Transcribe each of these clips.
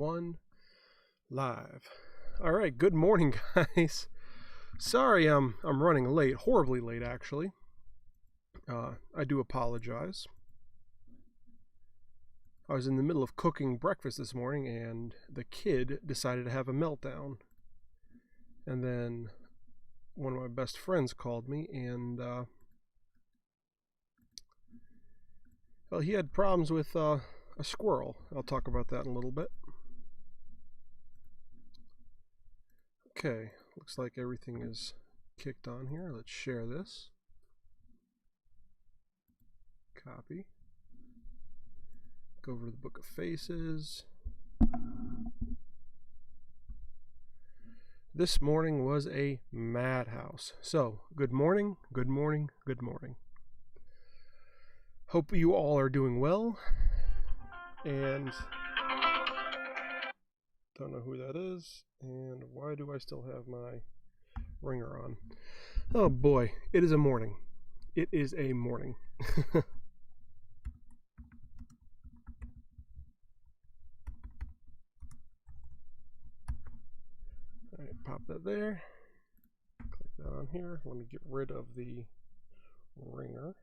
One live. All right, good morning, guys. Sorry, I'm running late, horribly late actually. I do apologize. I was in the middle of cooking breakfast this morning and the kid decided to have a meltdown. And then one of my best friends called me and well, he had problems with a squirrel. I'll talk about that in a little bit. Okay, looks like everything is kicked on here. Let's share this. Copy. Go over to the Book of Faces. This morning was a madhouse. So, good morning, good morning, good morning. Hope you all are doing well. And don't know who that is. And why do I still have my ringer on? Oh boy, it is a morning. It is a morning. Alright, pop that there. Click that on here. Let me get rid of the ringer,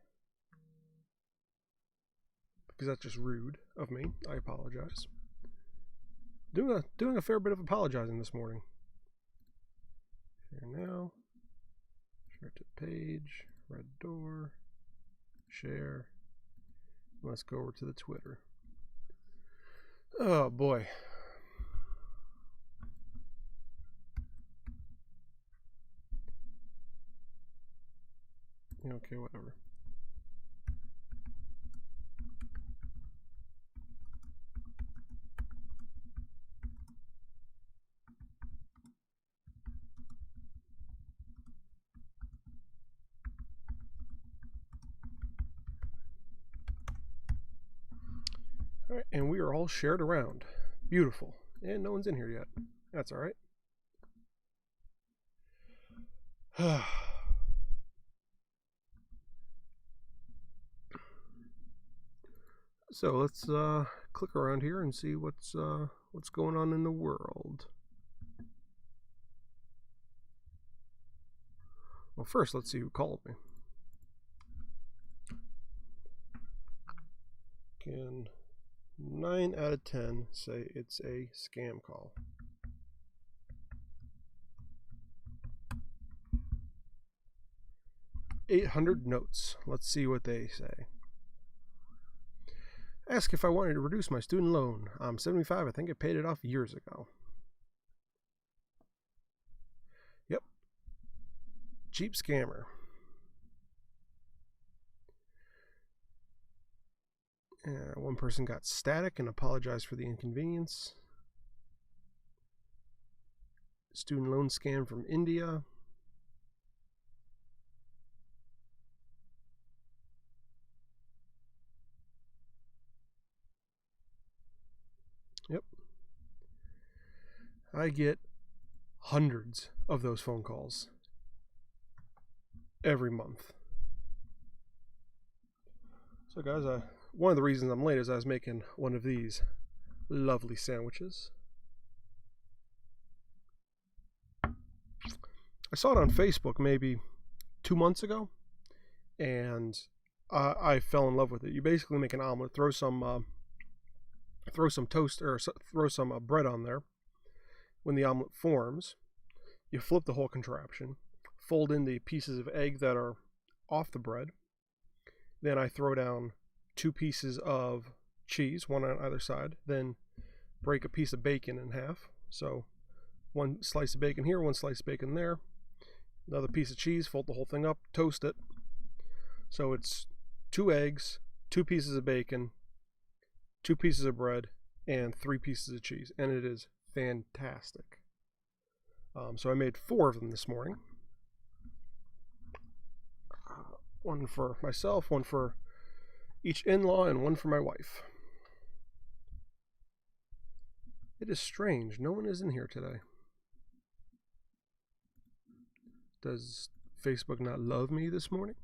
because that's just rude of me. I apologize. Doing a fair bit of apologizing this morning. Share now. Share to page. Red door. Share. Let's go over to the Twitter. Oh boy. Okay, whatever. All right, and we are all shared around. Beautiful. And no one's in here yet. That's all right. So let's click around here and see what's going on in the world. Well, first let's see who called me. Can 9 out of 10 say it's a scam call? $800 notes. Let's see what they say. Ask if I wanted to reduce my student loan. I'm 75. I think I paid it off years ago. Yep. Cheap scammer. One person got static and apologized for the inconvenience. Student loan scam from India. Yep. I get hundreds of those phone calls every month. So guys, one of the reasons I'm late is I was making one of these lovely sandwiches. I saw it on Facebook maybe 2 months ago, and I fell in love with it. You basically make an omelet, throw some toast or throw some bread on there. When the omelet forms, you flip the whole contraption, fold in the pieces of egg that are off the bread. Then I throw down 2 pieces of cheese, one on either side, then break a piece of bacon in half. So 1 slice of bacon here, 1 slice of bacon there, another piece of cheese, fold the whole thing up, toast it. So it's 2 eggs, 2 pieces of bacon, 2 pieces of bread, and 3 pieces of cheese, and it is fantastic. So I made 4 of them this morning. One for myself, one for each in-law, and one for my wife. It is strange. No one is in here today. Does Facebook not love me this morning?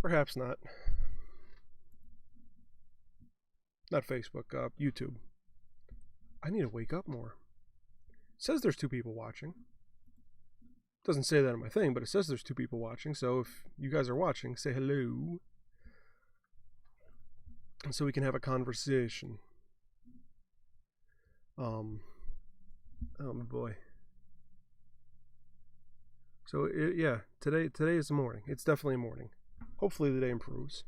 Perhaps not. Not Facebook, YouTube. I need to wake up more. It says there's 2 people watching. Doesn't say that on my thing, but it says there's 2 people watching. So if you guys are watching, say hello. And so we can have a conversation. Oh boy. So yeah, today is the morning. It's definitely a morning. Hopefully the day improves.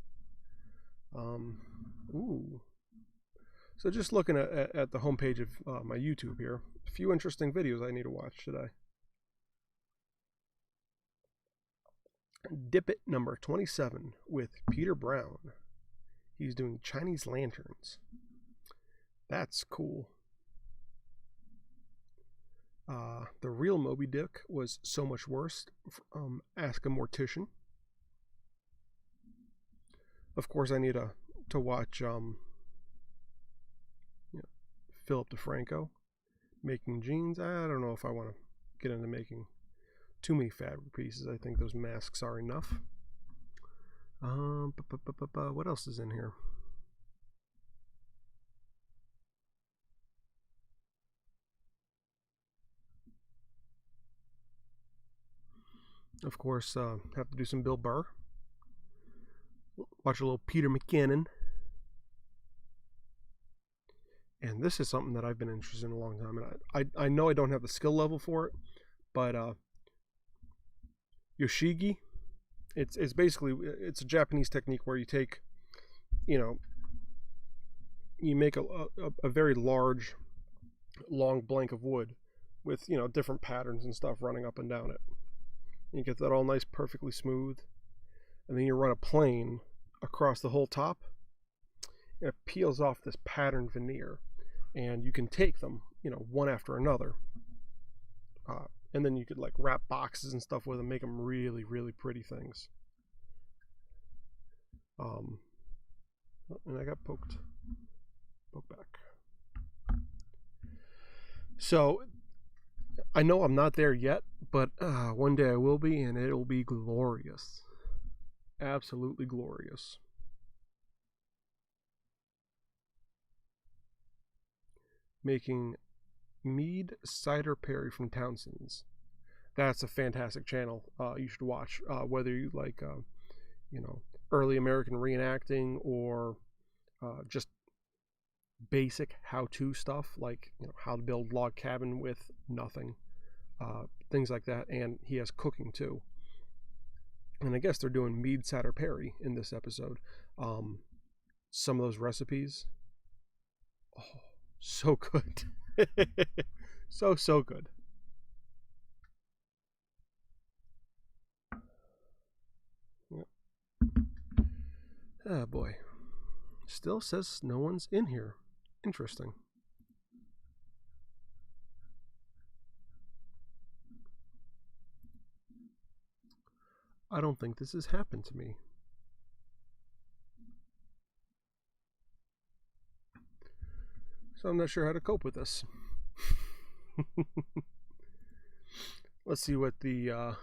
Ooh. So just looking at the homepage of my YouTube here, a few interesting videos I need to watch today. Dip It number 27 with Peter Brown. He's doing Chinese lanterns. That's cool. The real Moby Dick was so much worse. Ask a Mortician. Of course, I need to watch Philip DeFranco making jeans. I don't know if I want to get into making too many fabric pieces. I think those masks are enough. What else is in here? Of course, have to do some Bill Burr. Watch a little Peter McKinnon. And this is something that I've been interested in a long time. And I know I don't have the skill level for it, but yoshigi, it's basically, it's a Japanese technique where you take, you make a very large, long blank of wood with, different patterns and stuff running up and down it. You get that all nice, perfectly smooth. And then you run a plane across the whole top. And it peels off this pattern veneer. And you can take them, one after another. And then you could wrap boxes and stuff with them, make them really, really pretty things. And I got poked back. So I know I'm not there yet, but one day I will be, and it'll be glorious. Absolutely glorious. Making Mead Cider Perry from Townsend's. That's a fantastic channel. You should watch, whether you like, early American reenacting or just basic how-to stuff, like how to build log cabin with nothing, things like that. And he has cooking too. And I guess they're doing Mead Cider Perry in this episode. Some of those recipes, oh, so good. so good. Yep. Oh boy. Still says no one's in here. Interesting. I don't think this has happened to me. So I'm not sure how to cope with this. Let's see what the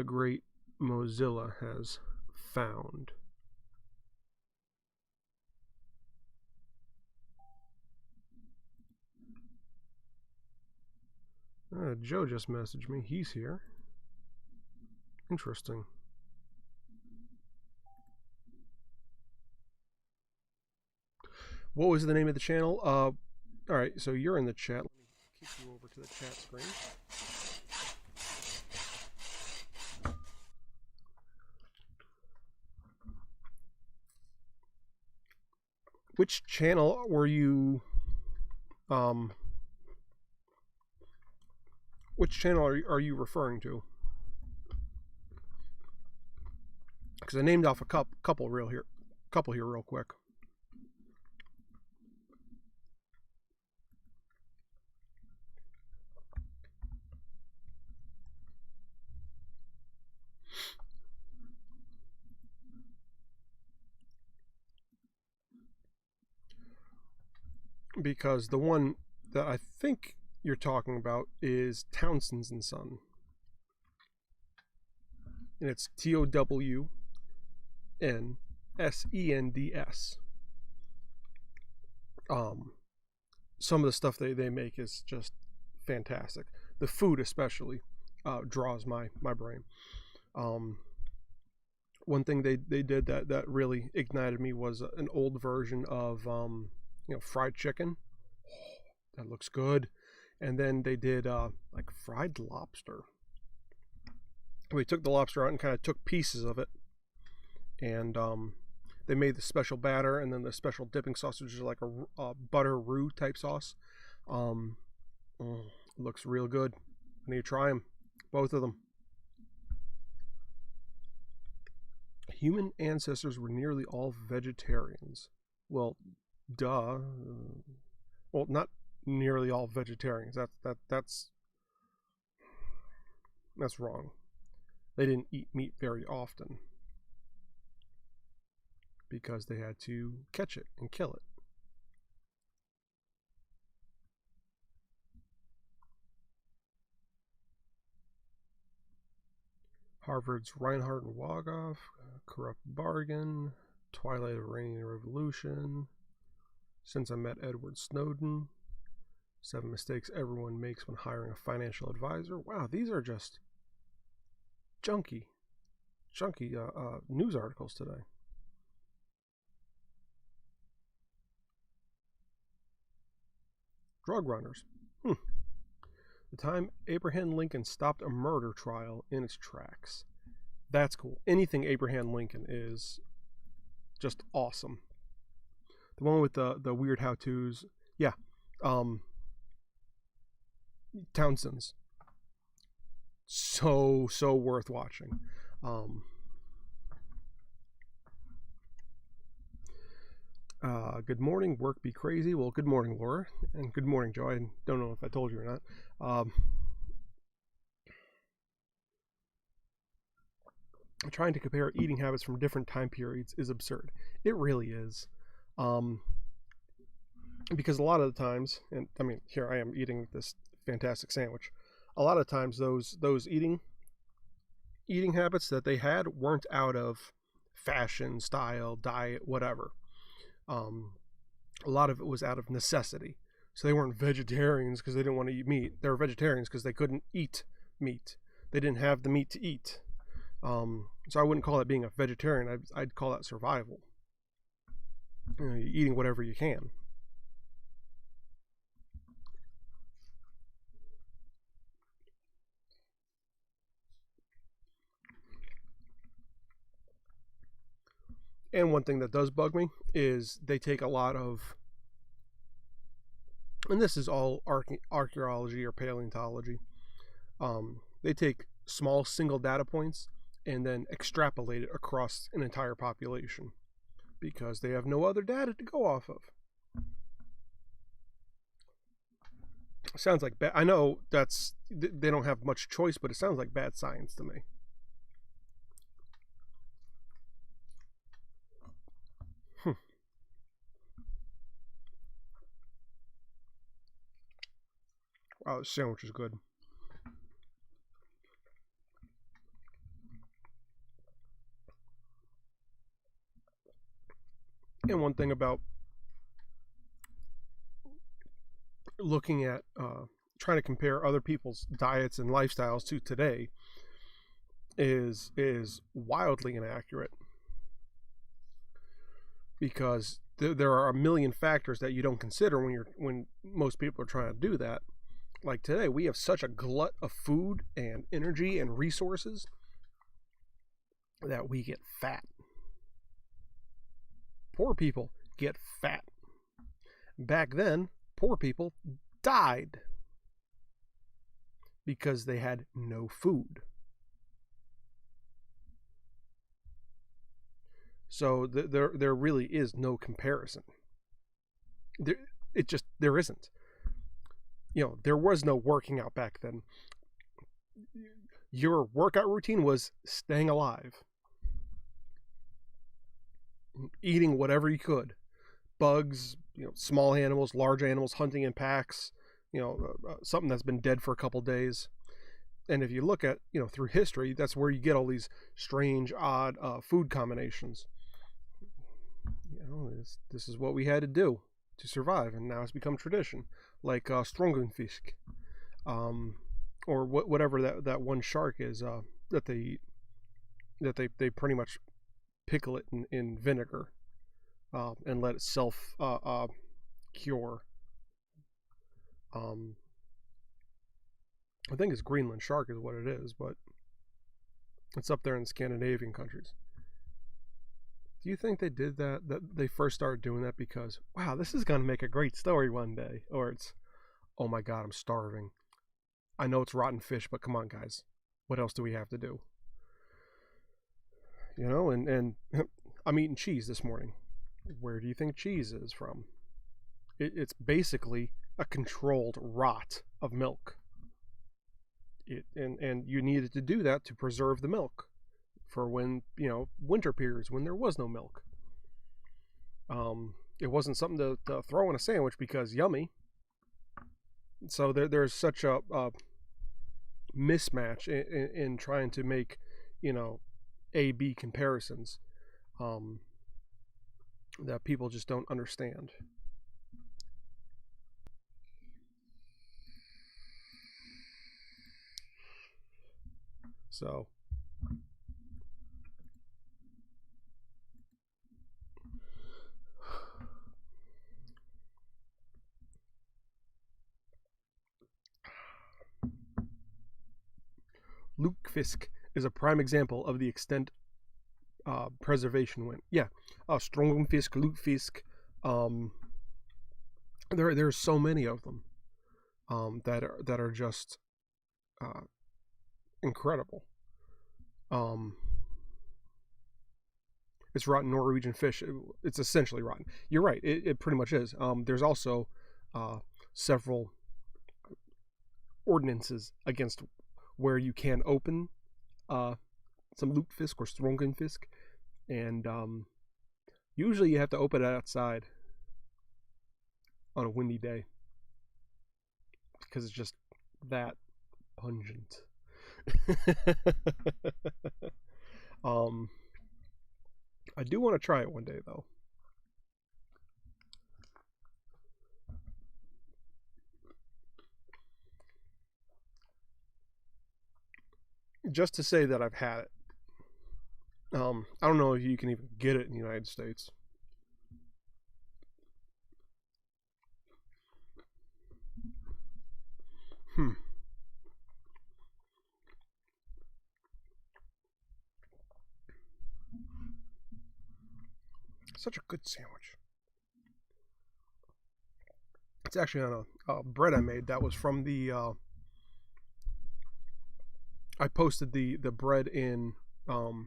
great Mozilla has found. Joe just messaged me. He's here. Interesting. What was the name of the channel? All right, so you're in the chat. Let me kick you over to the chat screen. Which channel were you? Which channel are you referring to? Because I named off a couple here real quick. Because the one that I think you're talking about is Townsend's and Son. And it's TOWNSEND SENDS. Some of the stuff they make is just fantastic. The food especially draws my brain. One thing they did that really ignited me was an old version of fried chicken. That looks good. And then they did like fried lobster. We took the lobster out and kind of took pieces of it, and they made the special batter and then the special dipping sauce, which is like a butter roux type sauce. Looks real good. I need to try them, both of them. Human ancestors were nearly all vegetarians. Well, duh. Well, not nearly all vegetarians. That's wrong. They didn't eat meat very often because they had to catch it and kill it. Harvard's Reinhardt and Wagoff, Corrupt Bargain, Twilight of Iranian Revolution, Since I Met Edward Snowden, 7 Mistakes Everyone Makes When Hiring a Financial Advisor. Wow, these are just junky news articles today. Drug runners. The time Abraham Lincoln stopped a murder trial in its tracks. That's cool. Anything Abraham Lincoln is just awesome. The one with the weird how-tos. Yeah. Townsend's. So worth watching. Good morning, work be crazy. Well, good morning, Laura, and good morning, Joe. I don't know if I told you or not. Trying to compare eating habits from different time periods is absurd. It really is. Because a lot of the times, and I mean, here I am eating this fantastic sandwich. A lot of times those eating habits that they had weren't out of fashion, style, diet, whatever. A lot of it was out of necessity. So they weren't vegetarians because they didn't want to eat meat. They were vegetarians because they couldn't eat meat. They didn't have the meat to eat. So I wouldn't call that being a vegetarian. I'd call that survival. You're eating whatever you can. And one thing that does bug me is they take a lot of, and this is all archaeology or paleontology, they take small single data points and then extrapolate it across an entire population because they have no other data to go off of. Sounds like bad. I know they don't have much choice, but it sounds like bad science to me. Wow, this sandwich is good. And one thing about looking at trying to compare other people's diets and lifestyles to today is wildly inaccurate, because there are a million factors that you don't consider when most people are trying to do that. Like today, we have such a glut of food and energy and resources that we get fat. Poor people get fat. Back then, poor people died because they had no food. So there really is no comparison. There isn't. There was no working out back then. Your workout routine was staying alive, eating whatever you could, bugs, small animals, large animals, hunting in packs, something that's been dead for a couple days. And if you look at, through history, that's where you get all these strange, odd food combinations. this is what we had to do to survive, and now it's become tradition, like strongenfisk, or whatever that one shark is that they eat, that they pretty much pickle it in vinegar and let it self cure. I think it's Greenland shark is what it is, but it's up there in the Scandinavian countries. Do you think they did that they first started doing that because, wow, this is going to make a great story one day? Or it's, oh my God, I'm starving. I know it's rotten fish, but come on, guys. What else do we have to do? You know, and I'm eating cheese this morning. Where do you think cheese is from? It's basically a controlled rot of milk. And you needed to do that to preserve the milk for when, winter periods when there was no milk. It wasn't something to throw in a sandwich because yummy. So there's such a mismatch in trying to make, A-B comparisons that people just don't understand. So lutefisk is a prime example of the extent preservation went. Yeah, strongenfisk, lutefisk. There's so many of them that are just incredible. It's rotten Norwegian fish. It's essentially rotten. You're right. It pretty much is. There's also several ordinances against where you can open some lutefisk or strongenfisk, and usually you have to open it outside on a windy day because it's just that pungent. I do want to try it one day though. Just to say that I've had it. I don't know if you can even get it in the United States. Such a good sandwich. It's actually on a bread I made that was from the I posted the bread in the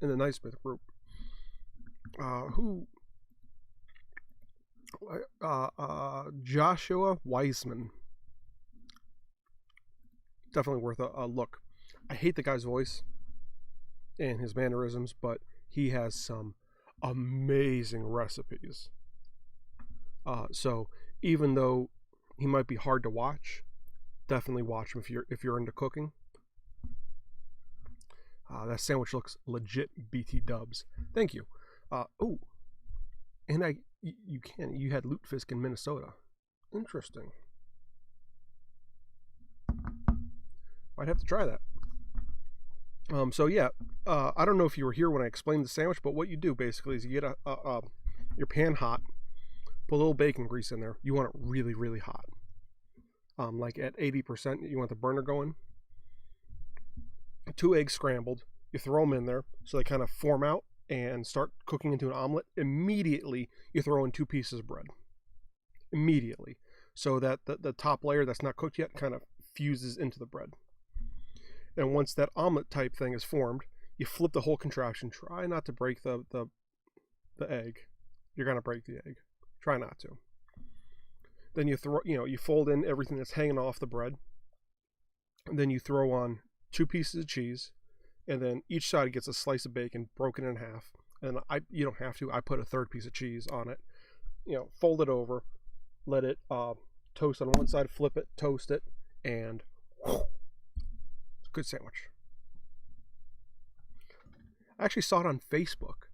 Nightsmith group. Joshua Weissman. Definitely worth a look. I hate the guy's voice and his mannerisms, but he has some amazing recipes. So even though he might be hard to watch, definitely watch him if you're into cooking. That sandwich looks legit BT dubs. Thank you. And you had lutefisk in Minnesota. Interesting. Might have to try that. So yeah, I don't know if you were here when I explained the sandwich, but what you do basically is you get your pan hot, put a little bacon grease in there. You want it really, really hot. Like at 80%, you want the burner going. 2 eggs scrambled. You throw them in there so they kind of form out and start cooking into an omelet. Immediately, you throw in 2 pieces of bread. Immediately. So that the top layer that's not cooked yet kind of fuses into the bread. And once that omelet type thing is formed, you flip the whole contraption. Try not to break the egg. You're going to break the egg. Try not to. Then you fold in everything that's hanging off the bread. And then you throw on 2 pieces of cheese, and then each side gets a slice of bacon broken in half. And you don't have to. I put a 3rd piece of cheese on it. Fold it over, let it toast on one side, flip it, toast it, and it's a good sandwich. I actually saw it on Facebook.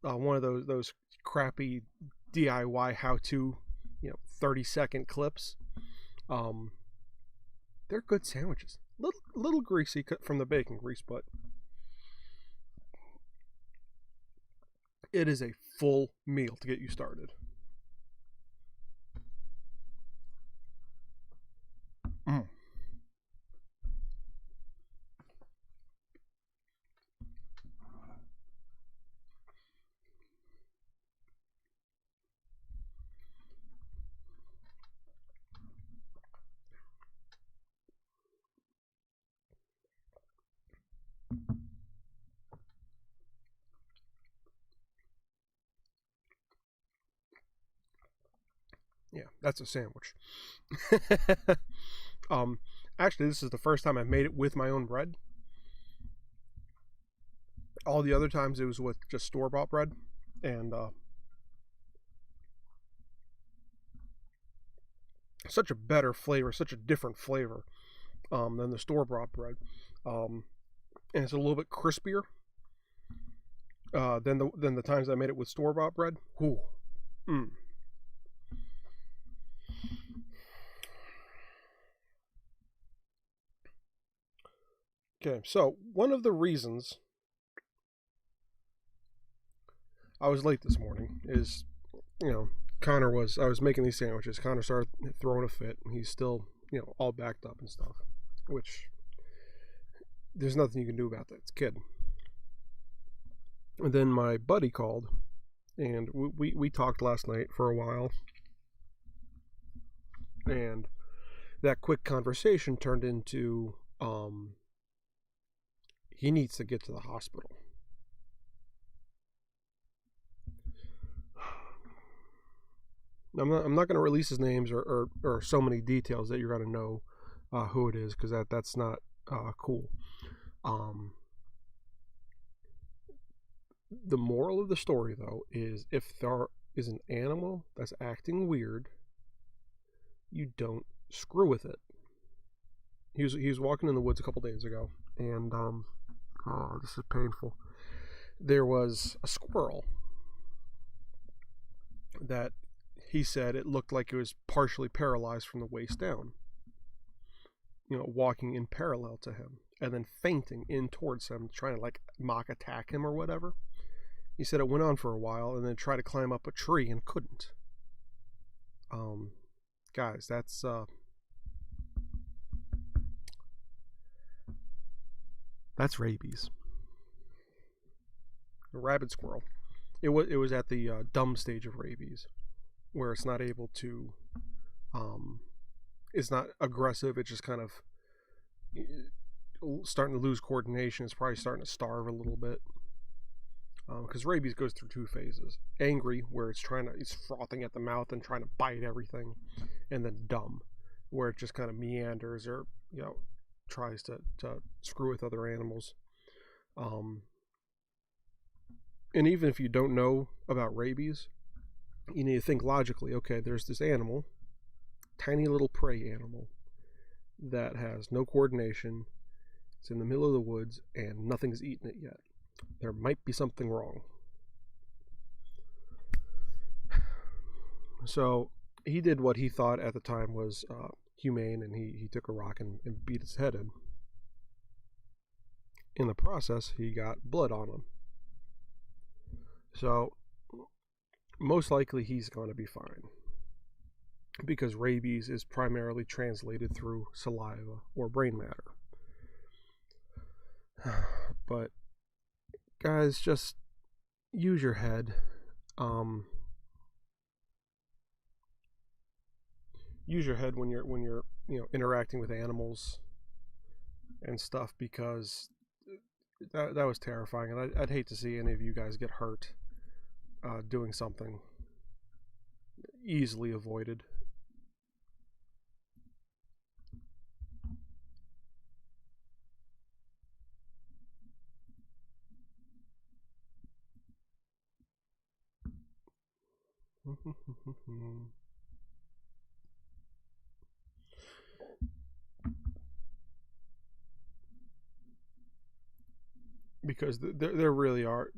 one of those crappy DIY how-to, 30-second clips. They're good sandwiches. Little greasy from the bacon grease, but it is a full meal to get you started. Yeah, that's a sandwich. Actually, this is the first time I've made it with my own bread. All the other times it was with just store-bought bread, and such a better flavor, such a different flavor than the store-bought bread, and it's a little bit crispier than the times I made it with store-bought bread. Ooh. Okay, so one of the reasons I was late this morning is, I was making these sandwiches. Connor started throwing a fit, and he's still, all backed up and stuff, which there's nothing you can do about that. It's a kid. And then my buddy called, and we talked last night for a while, and that quick conversation turned into, he needs to get to the hospital. I'm not going to release his names or so many details that you're going to know who it is, because that's not cool. The moral of the story, though, is if there is an animal that's acting weird, you don't screw with it. He was walking in the woods a couple days ago, and this is painful. There was a squirrel that he said it looked like it was partially paralyzed from the waist down, walking in parallel to him and then fainting in towards him, trying to like mock attack him or whatever. He said it went on for a while and then tried to climb up a tree and couldn't. Guys, that's rabies. A rabid squirrel. It was at the dumb stage of rabies, where it's not able to, it's not aggressive. It's just kind of starting to lose coordination. It's probably starting to starve a little bit. Because rabies goes through two phases: angry, where it's frothing at the mouth and trying to bite everything, and then dumb, where it just kind of meanders or tries to screw with other animals. And even if you don't know about rabies, you need to think logically. Okay, there's this animal, tiny little prey animal, that has no coordination. It's in the middle of the woods and nothing's eaten it yet. There might be something wrong. So he did what he thought at the time was humane, and he took a rock and beat its head in. In the process, he got blood on him. So most likely he's going to be fine, because rabies is primarily translated through saliva or brain matter. But guys, just use your head. Use your head when you're interacting with animals and stuff, because that was terrifying, and I'd hate to see any of you guys get hurt doing something easily avoided. Because there really are.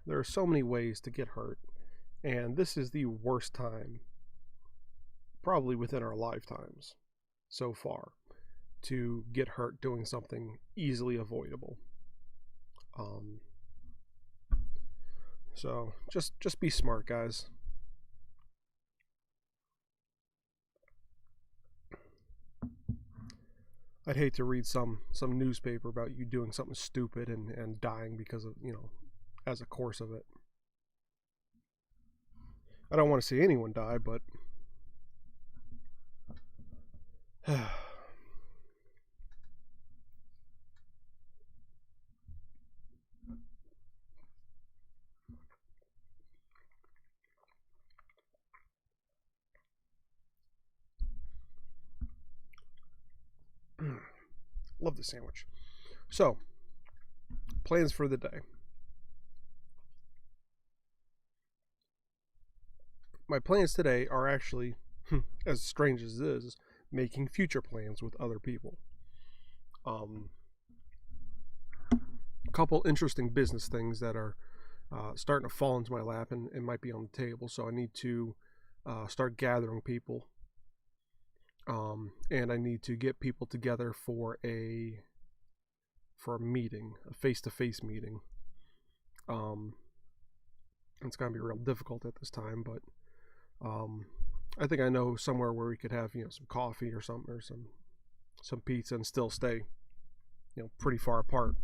There are so many ways to get hurt, and this is the worst time, probably within our lifetimes so far, to get hurt doing something easily avoidable. So just be smart, guys. I'd hate to read some newspaper about you doing something stupid and dying because of, as a course of it. I don't want to see anyone die, but love the sandwich. So, plans for the day. My plans today are actually, as strange as it is, making future plans with other people. A couple interesting business things that are starting to fall into my lap and might be on the table. So I need to start gathering people, and I need to get people together for a meeting, a face-to-face meeting. It's gonna be real difficult at this time, but I think I know somewhere where we could have some coffee or something, or some pizza, and still stay pretty far apart.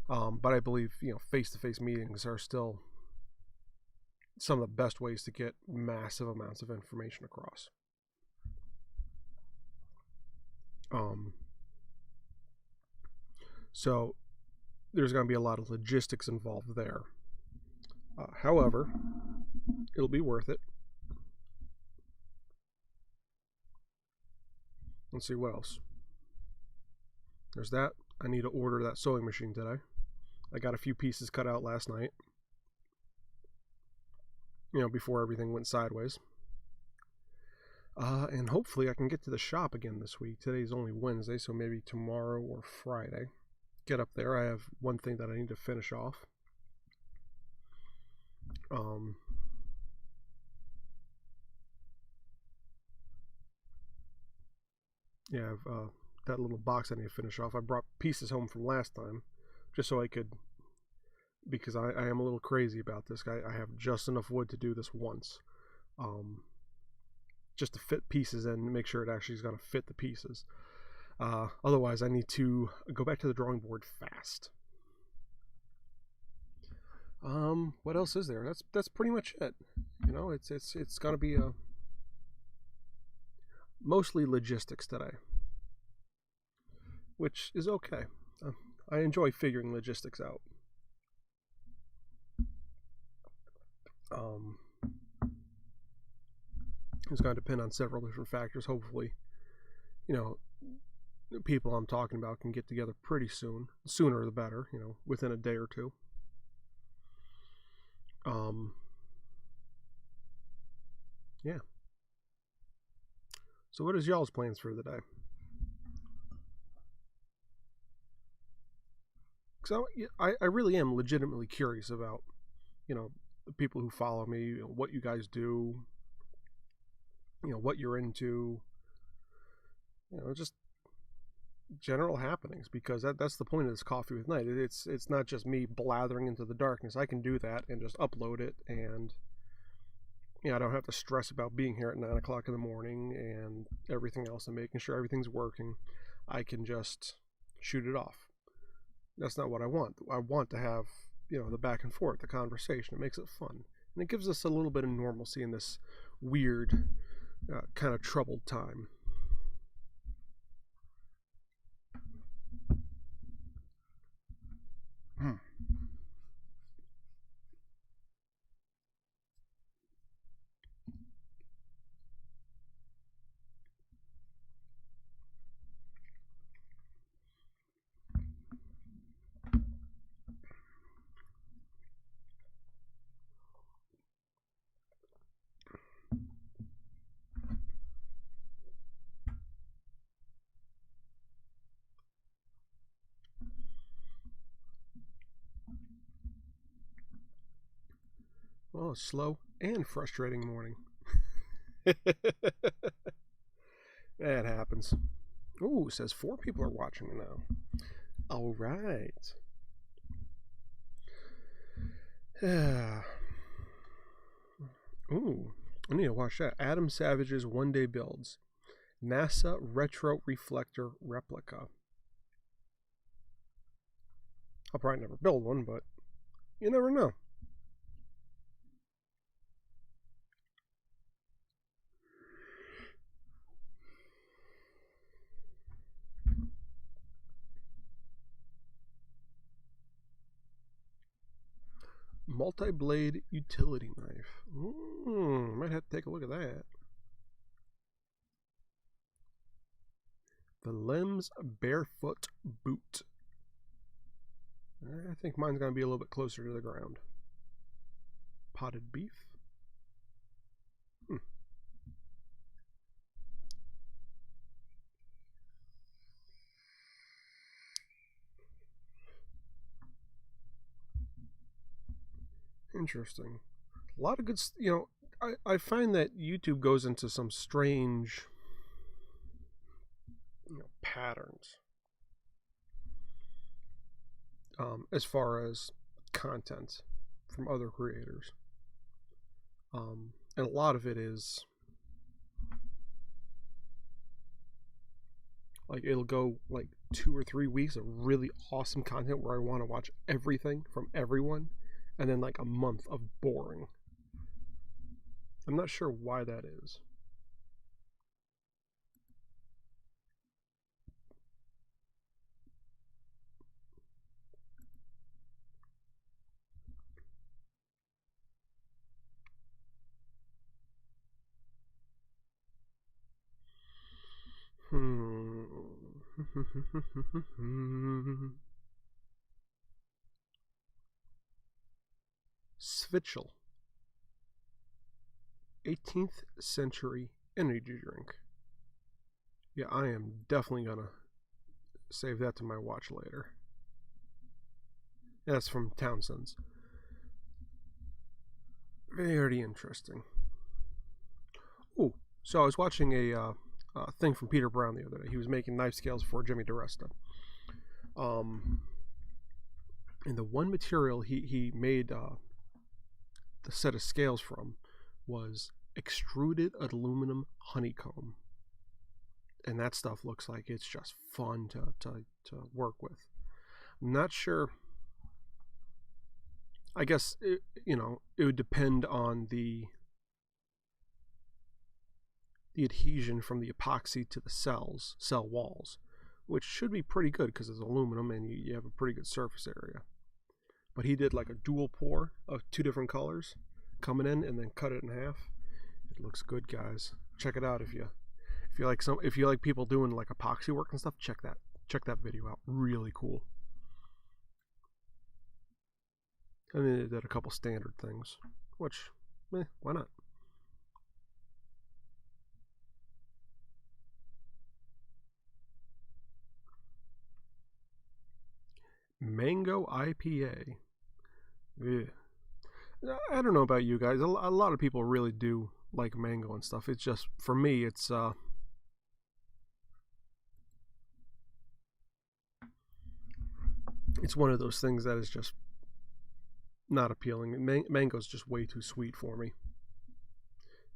But I believe face-to-face meetings are still some of the best ways to get massive amounts of information across. So there's going to be a lot of logistics involved there. However, it'll be worth it. Let's see what else. There's that. I need to order that sewing machine today. I got a few pieces cut out last night, before everything went sideways. And hopefully I can get to the shop again this week. Today's only Wednesday, so maybe tomorrow or Friday. Get up there. I have one thing that I need to finish off. Yeah, I have that little box I need to finish off. I brought pieces home from last time, just so I could, because I am a little crazy about this. I have just enough wood to do this once, just to fit pieces in and make sure it actually is going to fit the pieces. Otherwise, I need to go back to the drawing board fast. What else is there? That's pretty much it. It's going to be mostly logistics today, which is okay. I enjoy figuring logistics out. It's going to depend on several different factors. Hopefully, the people I'm talking about can get together pretty soon. The sooner the better, within a day or two. Yeah. So what is y'all's plans for the day? So I really am legitimately curious about, the people who follow me, what you guys do, what you're into, just general happenings, because that's the point of this Coffee with Night. It's not just me blathering into the darkness. I can do that and just upload it, and I don't have to stress about being here at 9 o'clock in the morning and everything else and making sure everything's working. I can just shoot it off. That's not what I want. I want to have, the back and forth, the conversation. It makes it fun. And it gives us a little bit of normalcy in this weird, kind of troubled time. Well, a slow and frustrating morning. That happens. Ooh, it says 4 people are watching now. All right. Ooh, I need to watch that. Adam Savage's One Day Builds. NASA Retro Reflector Replica. I'll probably never build one, but you never know. Multi-blade utility knife. Might have to take a look at that. The Limbs Barefoot Boot. I think mine's going to be a little bit closer to the ground. Potted beef. Interesting. A lot of good, I find that YouTube goes into some strange, patterns as far as content from other creators. And a lot of it is like it'll go like 2 or 3 weeks of really awesome content where I want to watch everything from everyone, and then like a month of boring. I'm not sure why that is. Svitchel. 18th century energy drink. Yeah, I am definitely gonna save that to my watch later. That's from Townsend's. Very interesting. Oh, so I was watching a thing from Peter Brown the other day. He was making knife scales for Jimmy DiResta. And the one material he made the set of scales from was extruded aluminum honeycomb. And that stuff looks like it's just fun to work with. I'm not sure. I guess it would depend on the adhesion from the epoxy to the cell walls, which should be pretty good because it's aluminum and you have a pretty good surface area. But he did like a dual pour of 2 different colors coming in and then cut it in half. It looks good, guys. Check it out if you like people doing like epoxy work and stuff. Check that video out. Really cool. And then they did a couple standard things, which, why not? Mango IPA. Yeah. I don't know about you guys. A lot of people really do like mango and stuff. It's just, for me, it's one of those things that is just not appealing. Mango's just way too sweet for me.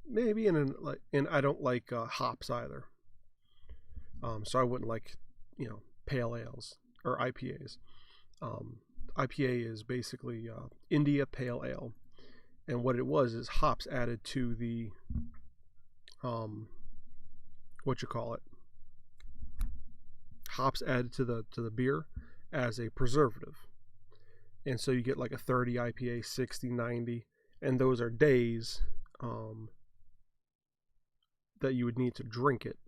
Maybe and I don't like hops either. So I wouldn't like pale ales or IPAs. IPA is basically India Pale Ale, and what it was is hops added to the hops added to the beer as a preservative, and so you get like a 30 IPA, 60, 90, and those are days that you would need to drink it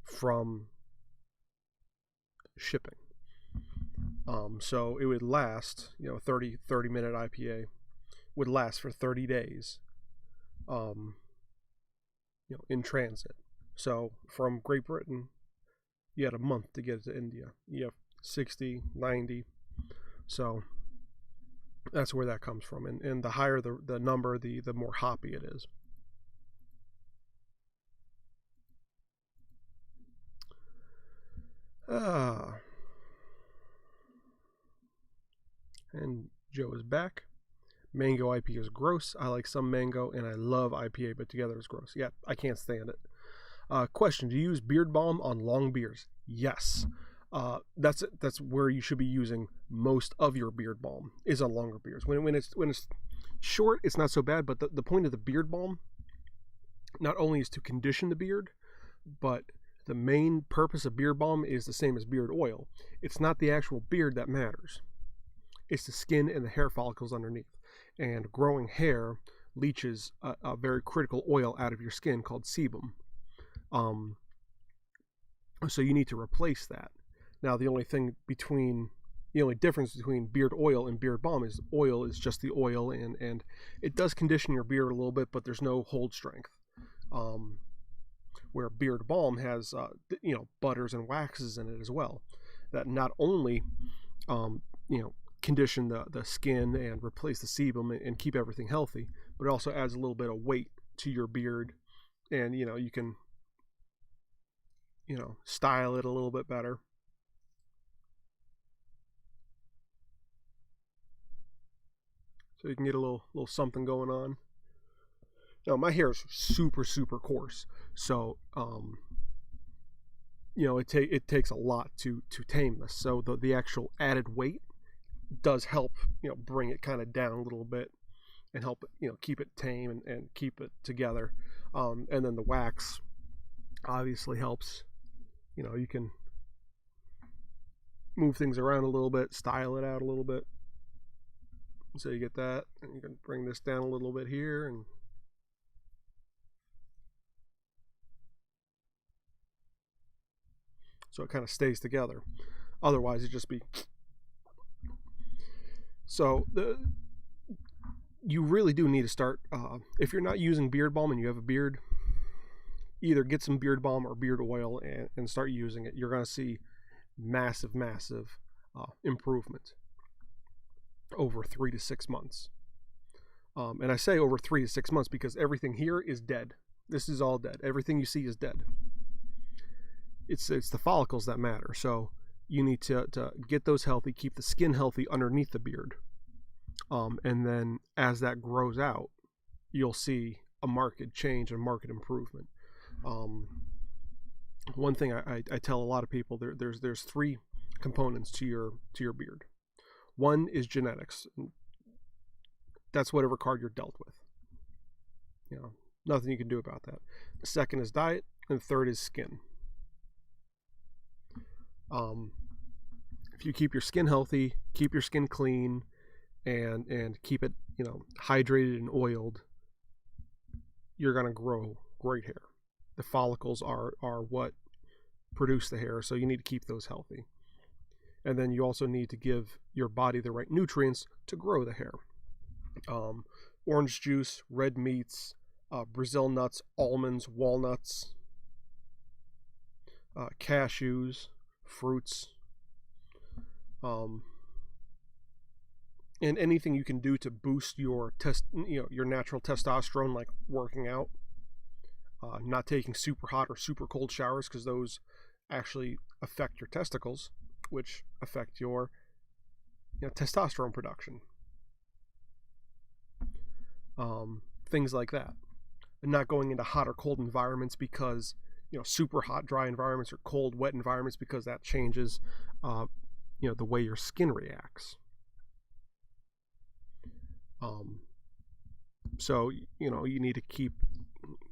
from shipping. So it would last, 30 minute IPA would last for 30 days, in transit. So from Great Britain, you had a month to get it to India. You have 60, 90. So That's where that comes from. And the higher the number, the more hoppy it is. And Joe is back. Mango IPA is gross. I like some mango, and I love IPA, but together it's gross. Yeah, I can't stand it. Question: do you use beard balm on long beards? Yes. That's where you should be using most of your beard balm, is on longer beards. When it's short, it's not so bad. But the point of the beard balm not only is to condition the beard, but the main purpose of beard balm is the same as beard oil. It's not the actual beard that matters. It's the skin and the hair follicles underneath. And growing hair leaches a very critical oil out of your skin called sebum. So you need to replace that. Now, the only difference between beard oil and beard balm is oil is just the oil, and it does condition your beard a little bit, but there's no hold strength. Where beard balm has butters and waxes in it as well, that not only condition the skin and replace the sebum and keep everything healthy, but it also adds a little bit of weight to your beard, and you can style it a little bit better. So you can get a little something going on. Now, my hair is super, super coarse, so it takes a lot to tame this. So the actual added weight does help bring it kind of down a little bit and help keep it tame and keep it together. And then the wax obviously helps. You can move things around a little bit, style it out a little bit. So you get that, and you can bring this down a little bit here, and so it kind of stays together. Otherwise, it'd just be. So you really do need to start, if you're not using beard balm and you have a beard, either get some beard balm or beard oil and start using it. You're going to see massive improvement over 3 to 6 months. And I say over 3 to 6 months because everything here is dead. This is all dead. Everything you see is dead. It's the follicles that matter. So you need to get those healthy, keep the skin healthy underneath the beard. And then as that grows out, you'll see a marked change and marked improvement. One thing I tell a lot of people, there's 3 components to your beard. One is genetics. That's whatever card you're dealt with. Nothing you can do about that. The second is diet, and the third is skin. If you keep your skin healthy, keep your skin clean, and keep it hydrated and oiled, you're gonna grow great hair. The follicles are what produce the hair, so you need to keep those healthy. And then you also need to give your body the right nutrients to grow the hair. Orange juice, red meats, Brazil nuts, almonds, walnuts, cashews, fruits, and anything you can do to boost your your natural testosterone, like working out, not taking super hot or super cold showers, because those actually affect your testicles, which affect your testosterone production. Things like that. And not going into hot or cold environments because super hot, dry environments, or cold, wet environments, because that changes the way your skin reacts. So you need to keep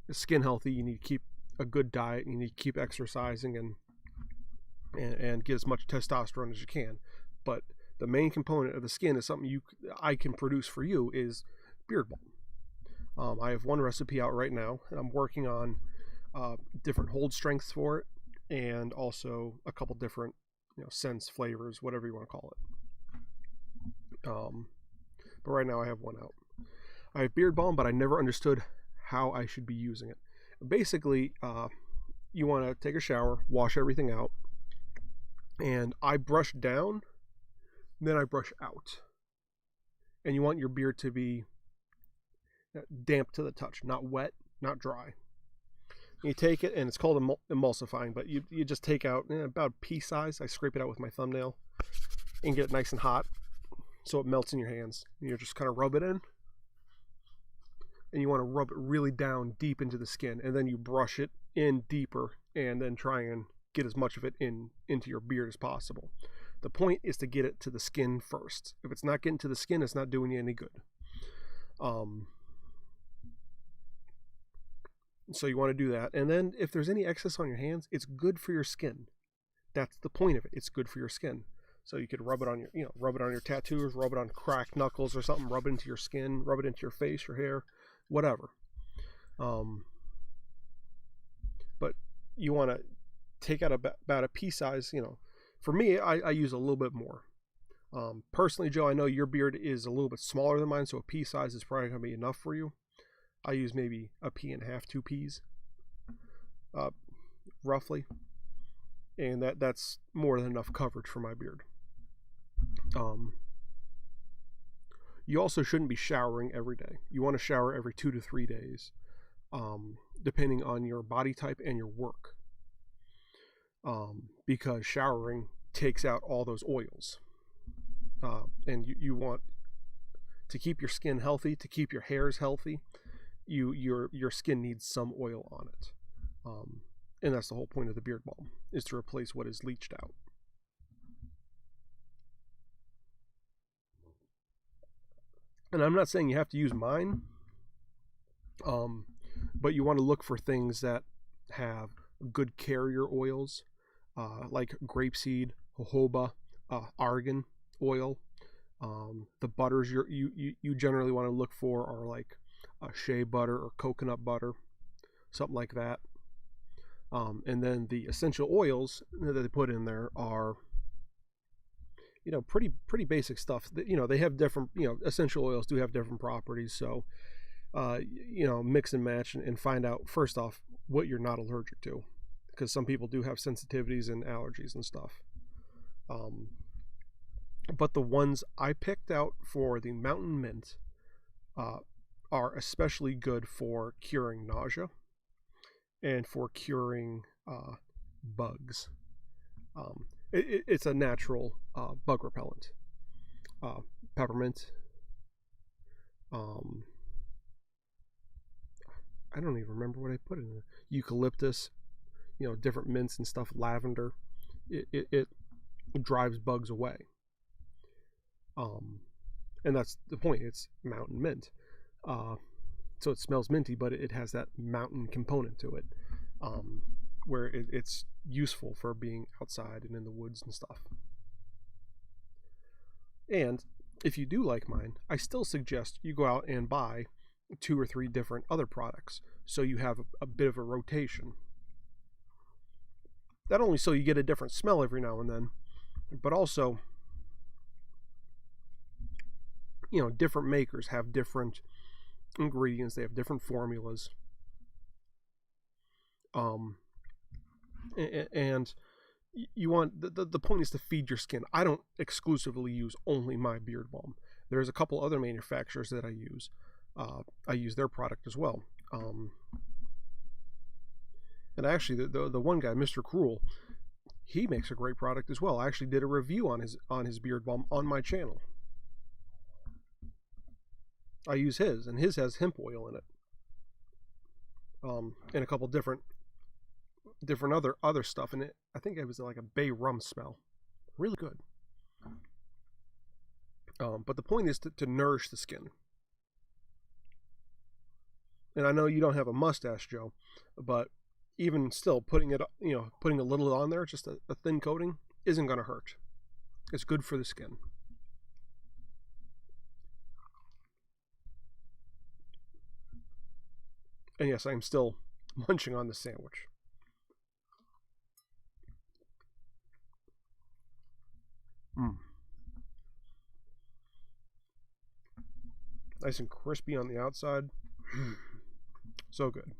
the skin healthy. You need to keep a good diet. You need to keep exercising and get as much testosterone as you can. But the main component of the skin is something I can produce for you is beard balm. I have one recipe out right now, and I'm working on different hold strengths for it, and also a couple different scents, flavors, whatever you want to call it. But right now I have one out. I have beard balm, but I never understood how I should be using it. Basically, you want to take a shower, wash everything out, and I brush down, then I brush out. and you want your beard to be damp to the touch, not wet, not dry. You take it, and it's called emulsifying, but you just take out about pea size. I scrape it out with my thumbnail and get it nice and hot so it melts in your hands. And you just kind of rub it in, and you want to rub it really down deep into the skin, and then you brush it in deeper and then try and get as much of it into your beard as possible. The point is to get it to the skin first. If it's not getting to the skin, it's not doing you any good. So you want to do that. And then if there's any excess on your hands, it's good for your skin. That's the point of it. It's good for your skin. So you could rub it on your, rub it on your tattoos, rub it on cracked knuckles or something, rub it into your skin, rub it into your face, your hair, whatever. But you want to take out about a pea size, For me, I use a little bit more. Personally, Joe, I know your beard is a little bit smaller than mine, so a pea size is probably going to be enough for you. I use maybe a pea and a half, 2 peas, roughly, and that's more than enough coverage for my beard. You also shouldn't be showering every day. You want to shower every 2 to 3 days, depending on your body type and your work, because showering takes out all those oils, and you want to keep your skin healthy, to keep your hairs healthy. Your skin needs some oil on it, and that's the whole point of the beard balm, is to replace what is leached out. And I'm not saying you have to use mine, but you want to look for things that have good carrier oils, like grapeseed, jojoba, argan oil. The butters you generally want to look for are like shea butter or coconut butter, something like that. And then the essential oils that they put in there are, pretty basic stuff. They have different, essential oils do have different properties. So, mix and match and find out first off what you're not allergic to, because some people do have sensitivities and allergies and stuff. But the ones I picked out for the mountain mint are especially good for curing nausea and for curing bugs. It's a natural bug repellent. Peppermint. I don't even remember what I put in there. Eucalyptus, different mints and stuff, lavender. It drives bugs away. And that's the point. It's mountain mint. So it smells minty, but it has that mountain component to it, where it's useful for being outside and in the woods and stuff. And if you do like mine, I still suggest you go out and buy 2 or 3 different other products, so you have a bit of a rotation. Not only so you get a different smell every now and then, but also, different makers have different ingredients, they have different formulas, and you want the point is to feed your skin. I don't exclusively use only my beard balm. There's a couple other manufacturers that I use. I use their product as well, and actually the one guy, Mr. Cruel, he makes a great product as well. I actually did a review on his beard balm on my channel. I use his, and his has hemp oil in it, and a couple different other stuff in it. I think it was like a bay rum smell, really good. But the point is to nourish the skin. And I know you don't have a mustache, Joe, but even still, putting a little on there, just a thin coating, isn't going to hurt. It's good for the skin. And yes, I'm still munching on the sandwich. Nice and crispy on the outside. So good.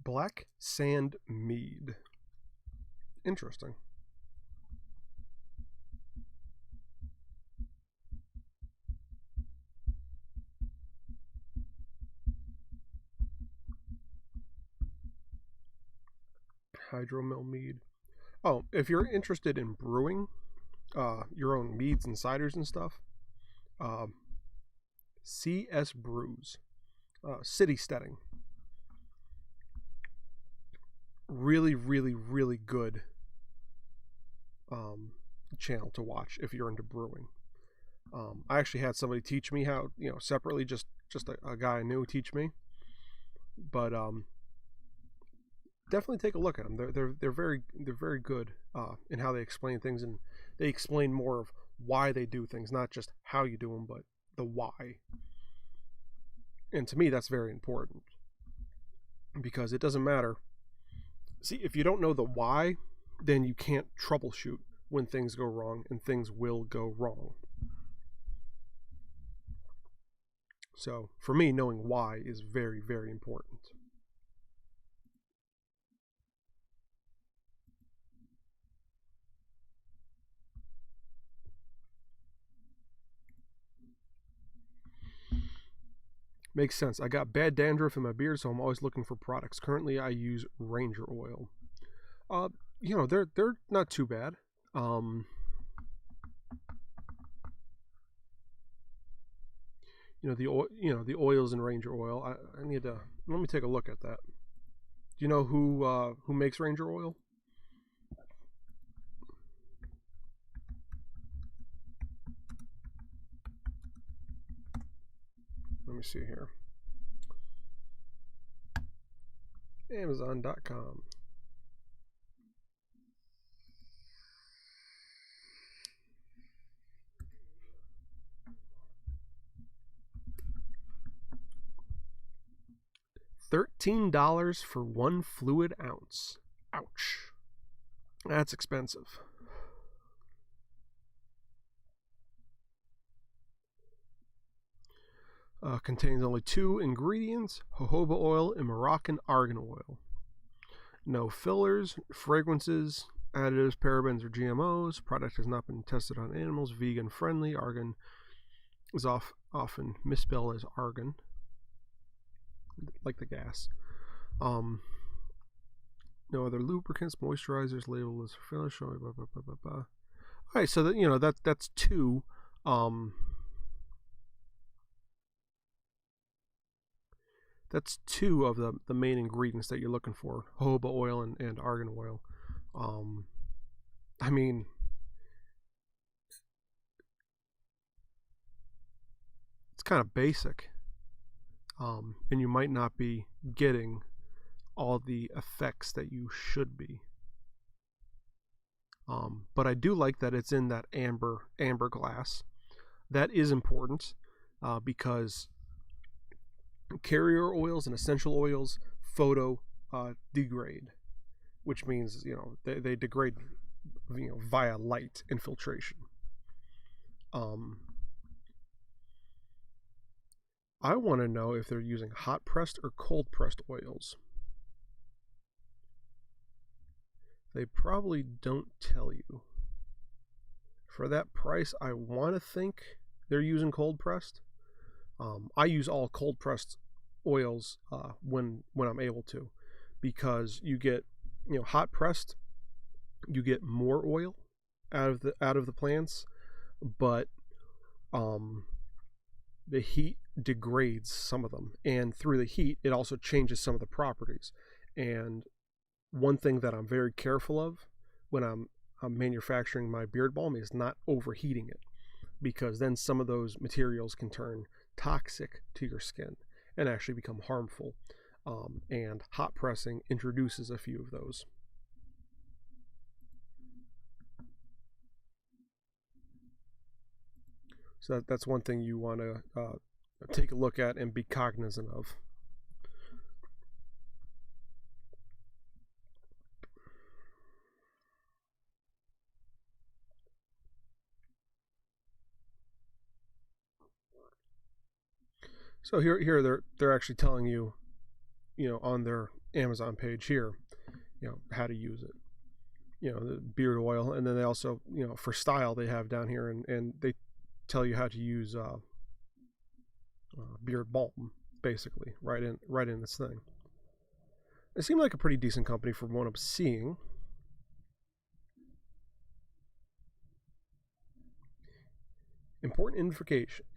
Black sand mead. Interesting. Hydromill mead. Oh, if you're interested in brewing your own meads and ciders and stuff, CS Brews, City Steading. Really, really, really good channel to watch if you're into brewing. I actually had somebody teach me how, separately, just a guy I knew teach me. But definitely take a look at them. They're very good in how they explain things, and they explain more of why they do things, not just how you do them, but the why. And to me, that's very important, because it doesn't matter. See, if you don't know the why, then you can't troubleshoot when things go wrong, and things will go wrong. So for me, knowing why is very, very important. Makes sense. I got bad dandruff in my beard, so I'm always looking for products. Currently, I use Ranger oil. They're not too bad. The oils in Ranger oil. I need to let me take a look at that. Do you know who makes Ranger oil? Let me see here. Amazon.com. $13 for 1 fluid ounce. Ouch. That's expensive. Contains only 2 ingredients: jojoba oil and Moroccan argan oil. No fillers, fragrances, additives, parabens, or GMOs. Product has not been tested on animals. Vegan friendly. Argan is often misspelled as argon, like the gas. No other lubricants, moisturizers, labeled as finish. Blah, blah, blah, blah, blah. All right, so that's 2. That's 2 of the main ingredients that you're looking for: jojoba oil and argan oil. I mean, it's kind of basic, and you might not be getting all the effects that you should be. But I do like that it's in that amber glass. That is important, because carrier oils and essential oils photo degrade, which means they degrade via light infiltration. I want to know if they're using hot pressed or cold pressed oils. They probably don't tell you. For that price, I want to think they're using cold pressed. I use all cold pressed oils when I'm able to, because you get hot pressed, you get more oil out of the plants, but the heat degrades some of them, and through the heat it also changes some of the properties. And one thing that I'm very careful of when I'm manufacturing my beard balm is not overheating it, because then some of those materials can turn toxic to your skin and actually become harmful. And hot pressing introduces a few of those. So that's one thing you want to take a look at and be cognizant of. So here they're actually telling you, on their Amazon page here, how to use it. The beard oil, and then they also, for style, they have down here, and they tell you how to use beard balm, basically, right in this thing. It seemed like a pretty decent company from what I'm seeing. Important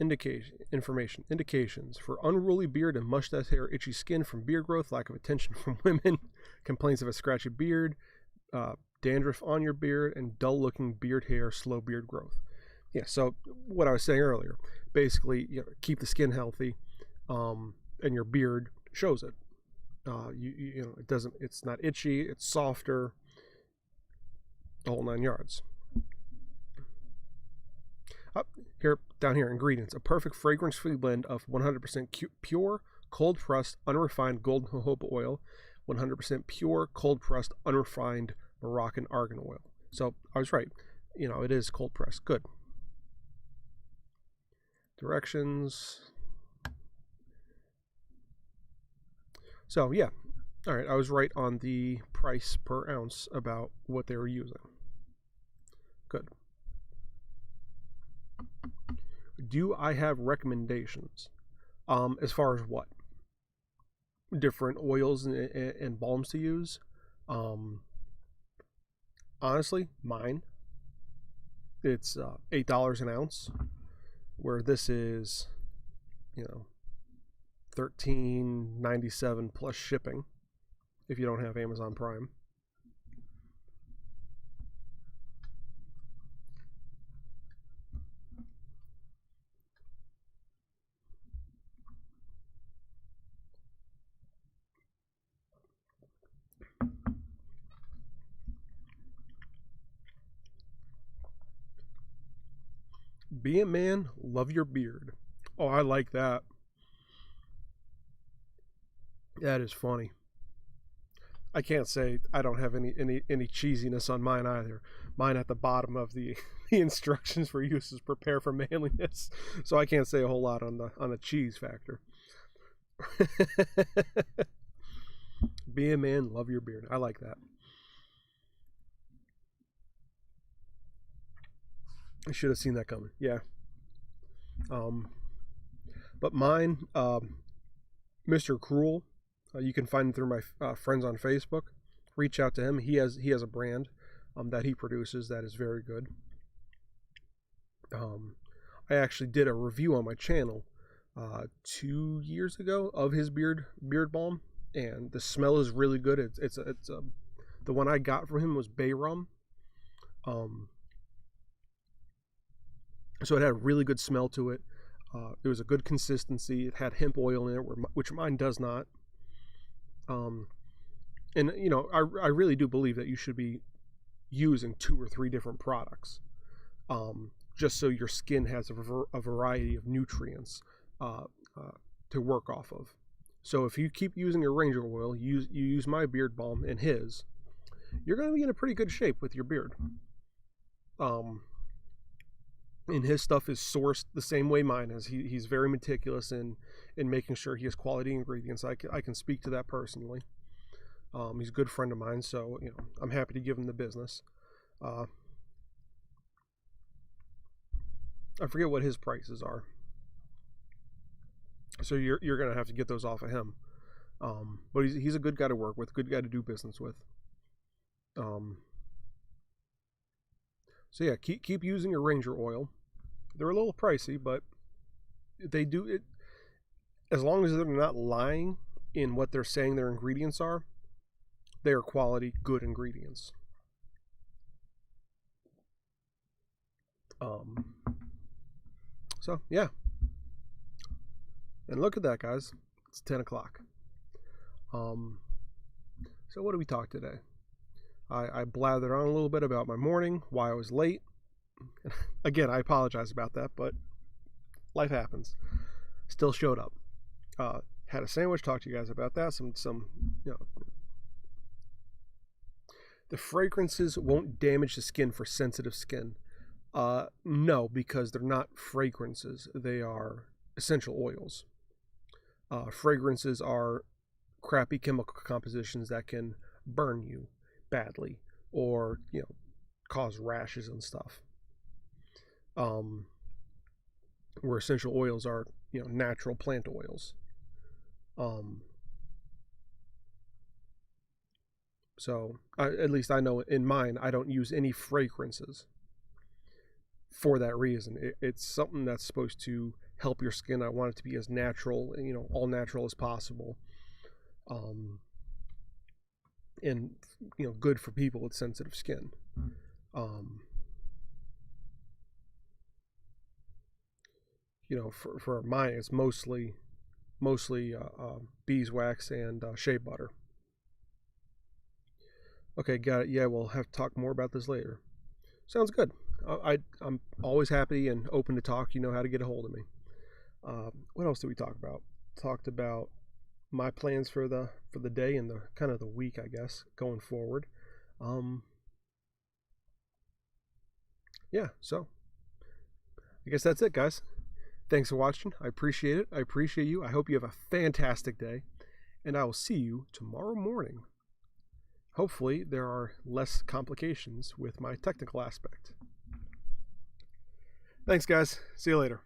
indications for unruly beard and mustache hair, itchy skin from beard growth, lack of attention from women, complaints of a scratchy beard, dandruff on your beard, and dull-looking beard hair, slow beard growth. Yeah, so what I was saying earlier, basically, keep the skin healthy, and your beard shows it. It doesn't. It's not itchy. It's softer. The whole 9 yards. Up here, down here, ingredients: a perfect fragrance-free blend of 100% pure, cold-pressed, unrefined golden jojoba oil, 100% pure, cold-pressed, unrefined Moroccan argan oil. So I was right. It is cold-pressed. Good. Directions. So yeah, all right. I was right on the price per ounce about what they were using. Good. Do I have recommendations? As far as what? Different oils and balms to use? Honestly, mine. It's $8 an ounce, where this is, $13.97 plus shipping if you don't have Amazon Prime. Be a man, love your beard. Oh, I like that. That is funny. I can't say I don't have any cheesiness on mine either. Mine at the bottom of the instructions for use is prepare for manliness. So I can't say a whole lot on the cheese factor. Be a man, love your beard. I like that. I should have seen that coming. Yeah. But mine, Mr. Cruel, you can find him through my friends on Facebook. Reach out to him. He has a brand that he produces that is very good. I actually did a review on my channel 2 years ago of his beard balm, and the smell is really good. It's the one I got from him was bay rum. So it had a really good smell to it. It was a good consistency. It had hemp oil in it, which mine does not. And I really do believe that you should be using 2 or 3 different products, just so your skin has a variety of nutrients to work off of. So if you keep using your Ranger oil, you use my beard balm and his, you're going to be in a pretty good shape with your beard. And his stuff is sourced the same way mine is. He's very meticulous in making sure he has quality ingredients. I can speak to that personally. He's a good friend of mine, so I'm happy to give him the business. I forget what his prices are, so you're gonna have to get those off of him. But he's a good guy to work with, good guy to do business with. So yeah, keep using your Ranger oil. They're a little pricey, but they do it as long as they're not lying in what they're saying their ingredients are. They are quality, good ingredients. So yeah, and look at that, guys. It's 10 o'clock. So what do we talk today? I blathered on a little bit about my morning, why I was late. Again, I apologize about that, but life happens. Still showed up. Had a sandwich. Talked to you guys about that. Some the fragrances won't damage the skin for sensitive skin. No, because they're not fragrances. They are essential oils. Fragrances are crappy chemical compositions that can burn you badly, or cause rashes and stuff. Where essential oils are natural plant oils. So at least I know in mine, I don't use any fragrances for that reason. It's something that's supposed to help your skin. I want it to be as natural, all natural as possible. And good for people with sensitive skin. For mine, it's mostly beeswax and shea butter. Okay, got it. Yeah, we'll have to talk more about this later. Sounds good. I'm always happy and open to talk. You know how to get a hold of me. What else did we talk about? Talked about my plans for the day and the kind of the week, I guess, going forward. Yeah, so I guess that's it, guys. Thanks for watching. I appreciate it. I appreciate you. I hope you have a fantastic day, and I will see you tomorrow morning. Hopefully, there are less complications with my technical aspect. Thanks, guys. See you later.